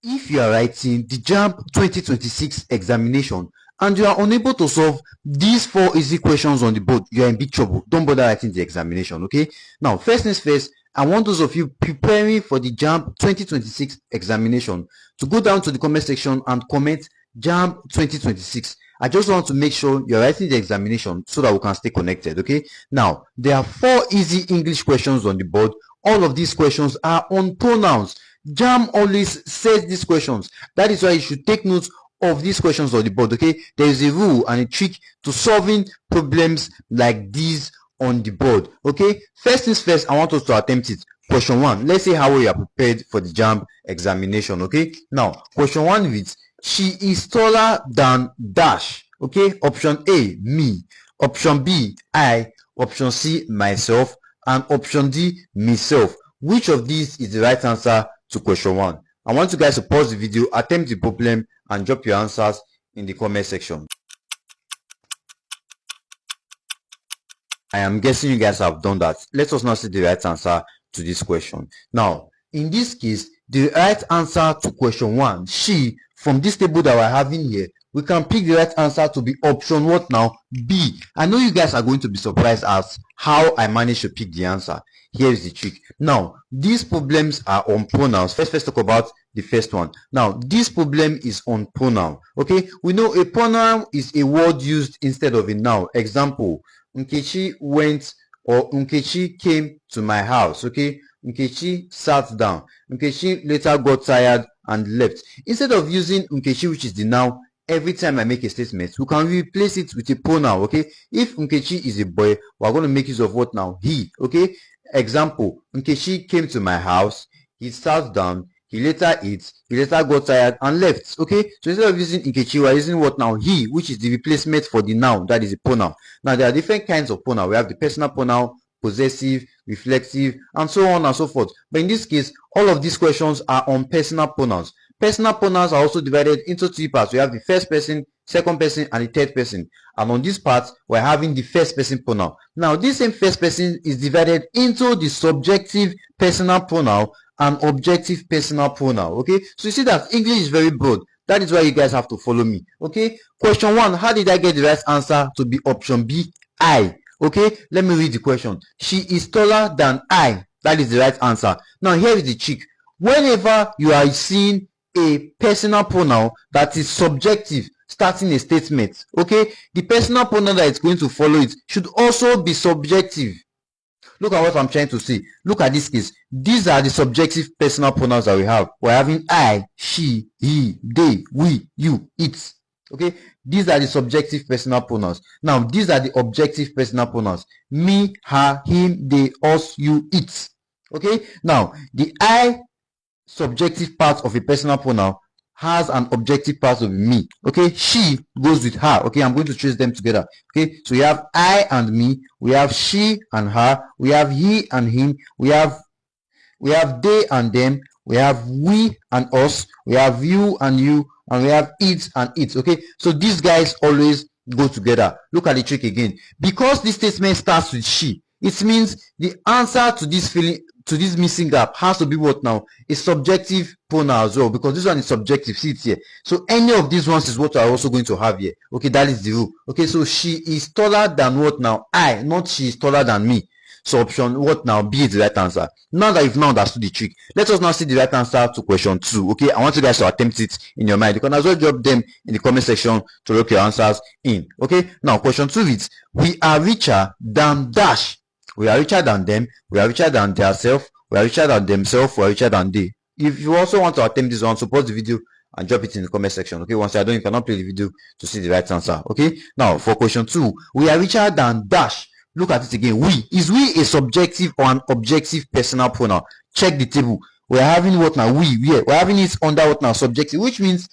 If you are writing the Jamb 2026 examination and you are unable to solve these 4 easy questions on the board, you are in big trouble. Don't bother writing the examination, okay? Now, first things first, I want those of you preparing for the Jamb 2026 examination to go down to the comment section and comment Jamb 2026. I just want to make sure you're writing the examination so that we can stay connected, okay? Now, there are 4 easy English questions on the board. All of these questions are on pronouns. Jamb always says these questions. That is why you should take note of these questions on the board, okay? There is a rule and a trick to solving problems like these on the board, okay? First things first, I want us to attempt it. Question 1. Let's see how we are prepared for the Jamb examination, okay? Now, question 1 reads, she is taller than dash, okay? Option A, me. Option B, I. Option C, myself. And option D, myself. Which of these is the right answer to question 1? I want you guys to pause the video, attempt the problem, and drop your answers in the comment section. I am guessing you guys have done that. Let us now see the right answer to this question. Now, in this case, the right answer to question 1, she, from this table that we're having here, we can pick the right answer to be option what now? B. I know you guys are going to be surprised as how I managed to pick the answer. Here is the trick. Now, these problems are on pronouns. Let's talk about the first one. Now, this problem is on pronoun. Okay, we know a pronoun is a word used instead of a noun. Example, Nkechi went or Nkechi came to my house. Okay, Nkechi sat down. Nkechi later got tired and left. Instead of using Nkechi, which is the noun, every time I make a statement, we can replace it with a pronoun. Okay, if Nkechi is a boy, we're going to make use of what now? He. Okay, example, Nkechi came to my house, he sat down, he later ate, he later got tired and left. Okay, so instead of using Nkechi, we're using what now? He, which is the replacement for the noun, that is a pronoun. Now, there are different kinds of pronoun. We have the personal pronoun, possessive, reflexive, and so on and so forth. But in this case, all of these questions are on personal pronouns. Personal pronouns are also divided into 3 parts. We have the first person, second person, and the third person. And on this part, we're having the first person pronoun. Now, this same first person is divided into the subjective personal pronoun and objective personal pronoun. Okay, so you see that English is very broad. That is why you guys have to follow me. Okay, question 1, how did I get the right answer to be option B, I? Okay, let me read the question. She is taller than I. That is the right answer. Now, here is the trick. Whenever you are seeing a personal pronoun that is subjective starting a statement, okay, the personal pronoun that is going to follow it should also be subjective. Look at what I'm trying to say. Look at this case. These are the subjective personal pronouns that we have. We're having I, she, he, they, we, you, it. Okay, these are the subjective personal pronouns. Now, these are the objective personal pronouns. Me, her, him, they, us, you, it. Okay, now the I subjective part of a personal pronoun has an objective part of me. Okay, she goes with her. Okay, I'm going to trace them together. Okay, so we have I and me, we have she and her, we have he and him, we have they and them, we have we and us, we have you and you, and we have it and it. Okay, so these guys always go together. Look at the trick again. Because this statement starts with she, it means the answer to this missing gap has to be what now? A subjective pronoun as well, because this one is subjective. See it here. So any of these ones is what we are also going to have here. Okay, that is the rule. Okay, so she is taller than what now? I, not she is taller than me. So option what now? B is the right answer. Now that you've now understood the trick, let us now see the right answer to question 2. Okay, I want you guys to attempt it in your mind. You can as well drop them in the comment section to look your answers in. Okay, now question 2 reads, we are richer than dash. We are richer than them, we are richer than themselves, we are richer than themselves, we are richer than they. If you also want to attempt this one, so pause the video and drop it in the comment section. Okay, once you are done, you cannot play the video to see the right answer. Okay, now for question 2, we are richer than dash. Look at it again. We. Is we a subjective or an objective personal pronoun? Check the table. We're having what now? We. Yeah, we're having it under what now? Subjective, which means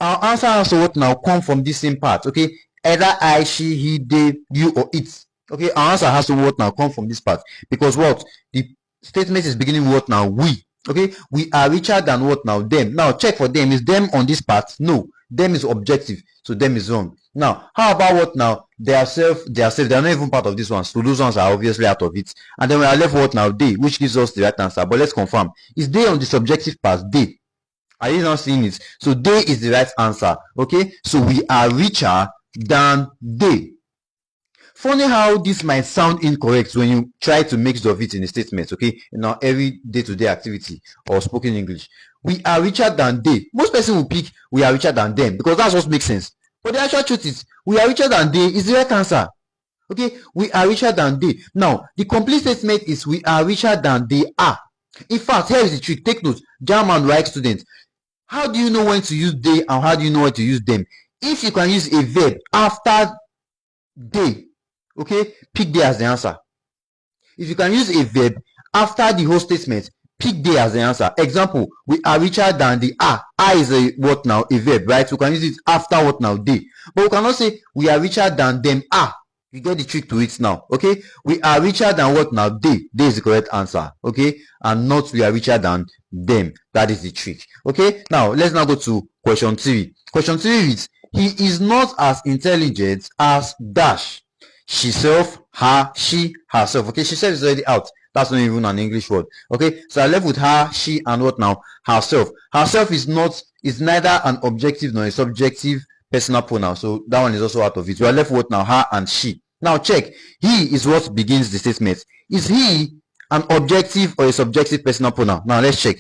our answer has to what now? Come from this same part. Okay, either I, she, he, they, you, or it. Okay, our answer has to what now? Come from this part. Because what? The statement is beginning with what now? We. Okay, we are richer than what now? Them. Now check for them. Is them on this part? No. Them is objective. So them is wrong. Now, how about what now? They are not even part of this one. So those ones are obviously out of it. And then we are left what now? They, which gives us the right answer. But let's confirm. Is they on the subjective part? They. Are you not seeing it? So they is the right answer. Okay, so we are richer than they. Funny how this might sound incorrect when you try to make use of it in a statement, okay, in our every day-to-day activity or spoken English. We are richer than they. Most person will pick we are richer than them because that's what makes sense. But the actual truth is we are richer than they is the right answer. Okay, we are richer than they. Now, the complete statement is we are richer than they are. In fact, here is the trick. Take note, Jamb and right students. How do you know when to use they and how do you know when to use them? If you can use a verb after they, okay, pick they as the answer. If you can use a verb after the whole statement, pick they as the answer. Example, we are richer than the are. Are is a what now? A verb, right? We can use it after what now? They. But we cannot say we are richer than them are. You get the trick to it now, okay? We are richer than what now? They. They is the correct answer, okay? And not we are richer than them. That is the trick, okay? Now, let's now go to question 3. Question 3 reads, he is not as intelligent as dash. She self, her, she, herself. Okay, she self is already out. That's not even an English word. Okay, so I left with her, she, and what now? Herself. Herself is neither an objective nor a subjective personal pronoun. So that one is also out of it. We are left with what now? Her and she. Now check. He is what begins the statement. Is he an objective or a subjective personal pronoun? Now let's check.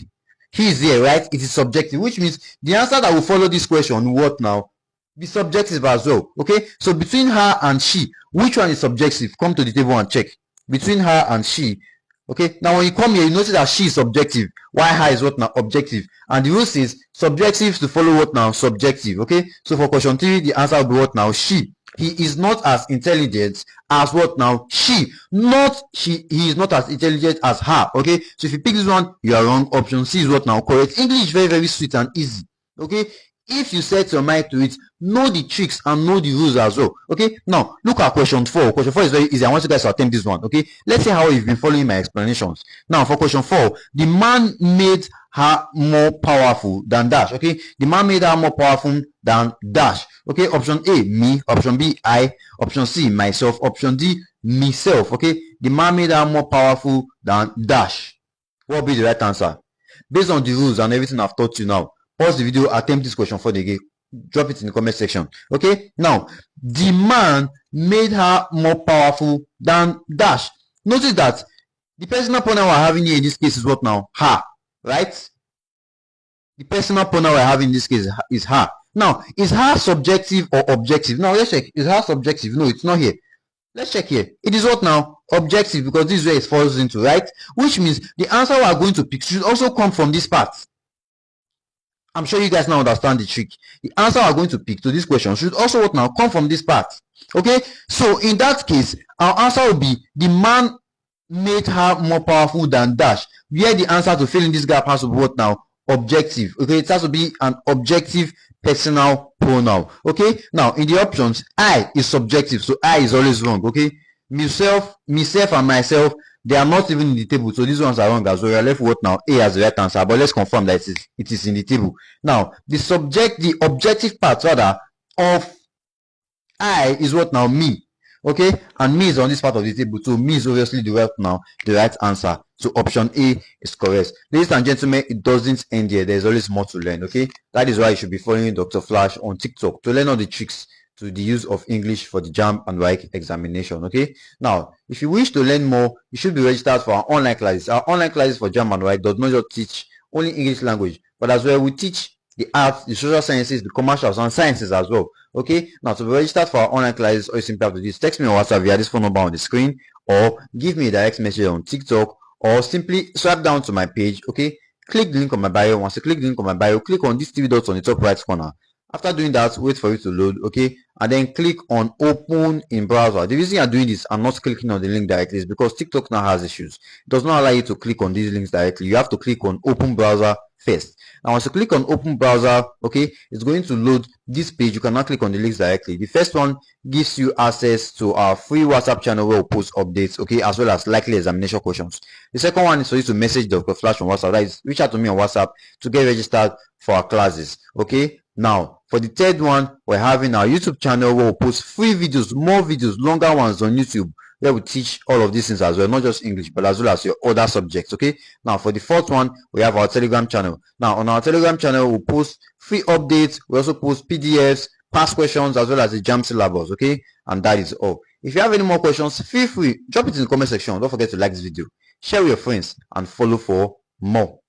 He is here, right? It is subjective, which means the answer that will follow this question, what now? Be subjective as well. Okay, so between her and she, which one is subjective? Come to the table and check. Between her and she. Okay, now when you come here, you notice that she is subjective, while her is what now? Objective. And the rule says subjective to follow what now? Subjective. Okay, so for question 3, the answer will be what now? She. He is not as intelligent as what now? She. Not she. He is not as intelligent as her. Okay, so if you pick this one, you are wrong. Option C is what now? Correct. English is very, very sweet and easy. Okay, if you set your mind to it, know the tricks and know the rules as well. Okay, now look at question 4. Question 4 is very easy. I want you guys to attempt this one. Okay, let's see how you've been following my explanations. Now for question 4, the man made her more powerful than dash. Okay, the man made her more powerful than dash. Okay, option A, me. Option B, I. Option C, myself. Option D, myself. Okay, the man made her more powerful than dash. What will be the right answer? Based on the rules and everything I've taught you now, pause the video, attempt this question for the game, drop it in the comment section. Okay, now the man made her more powerful than dash. Notice that the personal pronoun we're having here in this case is what now? Her, right? The personal pronoun we're having in this case is her. Now, is her subjective or objective? Now let's check. Is her subjective? No, it's not here. Let's check here. It is what now? Objective, because this is where it falls into, right? Which means the answer we are going to pick should also come from this part. I'm sure you guys now understand the trick. The answer we are going to pick to this question should also what now? Come from this part. Okay, so in that case, our answer will be the man made her more powerful than dash. Where the answer to fill in this gap has to be what now? Objective. Okay, it has to be an objective personal pronoun. Okay, now in the options, I is subjective, so I is always wrong. Okay, myself and myself, they are not even in the table, so these ones are wrong as well. We are left with what now? A as the right answer, but let's confirm that it is in the table. Now the objective part rather of I is what now? Me. Okay, and me is on this part of the table, so me is obviously the right answer. So option A is correct. Ladies and gentlemen, it doesn't end here. There's always more to learn. Okay, that is why you should be following Dr. Flash on TikTok to learn all the tricks to the use of English for the Jamb and WAEC examination. Okay, now if you wish to learn more, you should be registered for our online classes. Our online classes for Jamb and WAEC does not just teach only English language, but as well we teach the arts, the social sciences, the commercials, and sciences as well. Okay, now to be registered for our online classes, all you simply have to do is text me on WhatsApp via this phone number on the screen, or give me a direct message on TikTok, or simply swipe down to my page. Okay, click the link on my bio. Once you click the link on my bio, click on these 3 dots on the top right corner. After doing that, wait for it to load. Okay, and then click on open in browser. The reason you are doing this and not clicking on the link directly is because TikTok now has issues. It does not allow you to click on these links directly. You have to click on open browser first. And once you click on open browser, okay, it's going to load this page. You cannot click on the links directly. The first one gives you access to our free WhatsApp channel where we post updates, okay, as well as likely examination questions. The second one is for you to message Dr. Flash on WhatsApp. That is, reach out to me on WhatsApp to get registered for our classes. Okay, now for the third one, we're having our YouTube channel where we post free videos, more videos, longer ones on YouTube. where we teach all of these things as well, not just English, but as well as your other subjects. Okay, now for the fourth one, we have our Telegram channel. Now on our Telegram channel, we post free updates. We also post PDFs, past questions, as well as the Jamb syllabus. Okay, and that is all. If you have any more questions, feel free, drop it in the comment section. Don't forget to like this video, share with your friends, and follow for more.